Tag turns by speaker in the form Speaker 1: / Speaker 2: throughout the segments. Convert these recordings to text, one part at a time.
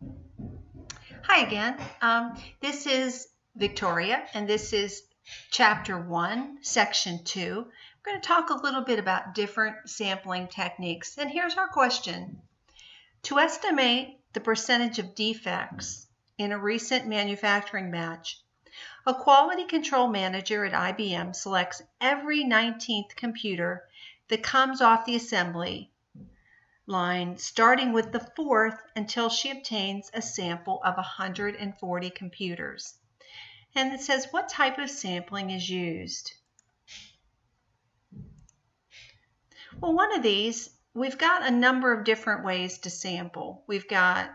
Speaker 1: Hi again. This is Victoria, and this is Chapter 1, Section 2. We're going to talk a little bit about different sampling techniques. And here's our question. To estimate the percentage of defects in a recent manufacturing batch, a quality control manager at IBM selects every 19th computer that comes off the assembly line, starting with the fourth until she obtains a sample of 140 computers. And it says what type of sampling is used. Well, one of these, we've got a number of different ways to sample. We've got,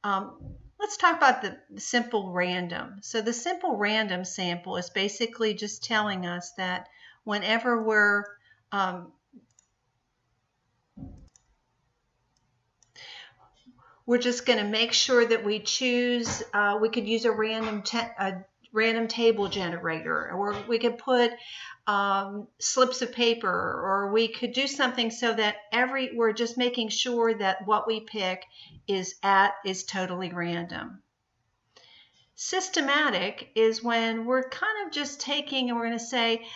Speaker 1: let's talk about the simple random. So the simple random sample is basically just telling us that whenever we're just going to make sure that we choose, we could use a random table generator, or we could put slips of paper, or we could do something so that we're just making sure that what we pick is totally random. Systematic is when we're kind of just taking and we're going to say,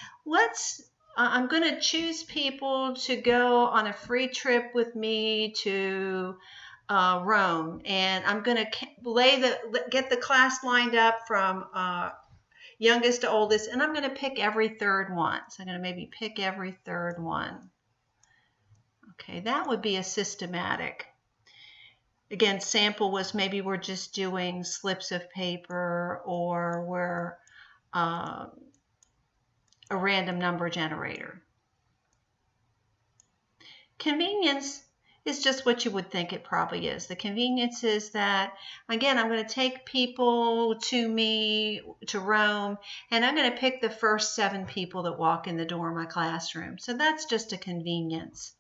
Speaker 1: I'm going to choose people to go on a free trip with me to Rome, and I'm going to get the class lined up from youngest to oldest, and I'm going to pick every third one. So I'm going to maybe pick every third one. Okay, that would be a systematic. Again, sample was maybe we're just doing slips of paper, or we're a random number generator. Convenience is just what you would think it probably is. The convenience is that, again, I'm going to take people to Rome, and I'm going to pick the first 7 people that walk in the door of my classroom. So that's just a convenience.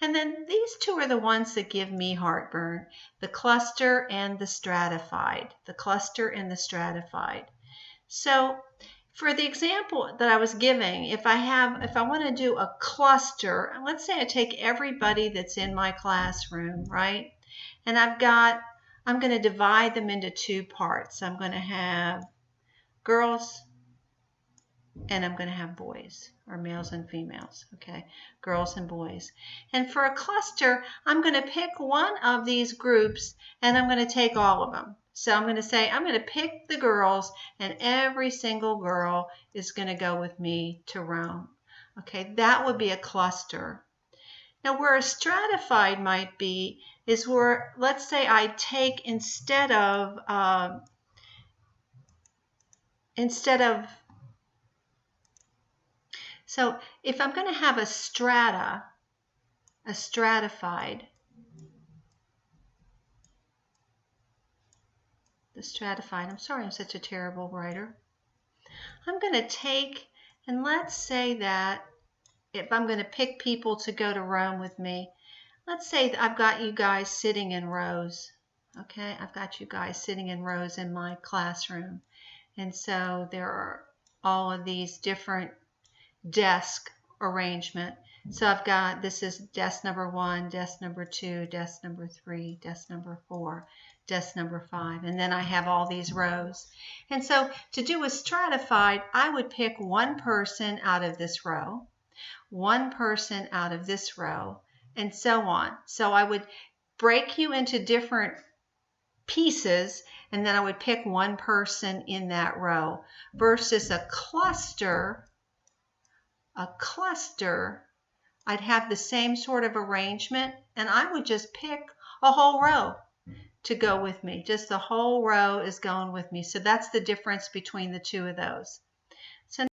Speaker 1: And then these two are the ones that give me heartburn, the cluster and the stratified. The cluster and the stratified. So for the example that I was giving, if I want to do a cluster, let's say I take everybody that's in my classroom, right? And I'm going to divide them into 2 parts. I'm going to have girls, and I'm going to have boys, or males and females, okay? Girls and boys. And for a cluster, I'm going to pick one of these groups, and I'm going to take all of them. So I'm going to say, I'm going to pick the girls, and every single girl is going to go with me to Rome. Okay, that would be a cluster. Now, where a stratified might be is where, let's say I take instead of so if I'm going to have a stratified, I'm sorry I'm such a terrible writer. I'm going to take, and let's say that if I'm going to pick people to go to Rome with me, let's say that I've got you guys sitting in rows. Okay, I've got you guys sitting in rows in my classroom. And so there are all of these different desk arrangement. So I've got, this is desk number 1, desk number 2, desk number 3, desk number 4, desk number 5, and then I have all these rows. And so to do a stratified, I would pick one person out of this row, one person out of this row, and so on. So I would break you into different pieces, and then I would pick one person in that row, versus a cluster, I'd have the same sort of arrangement, and I would just pick a whole row to go with me. Just the whole row is going with me. So that's the difference between the two of those. So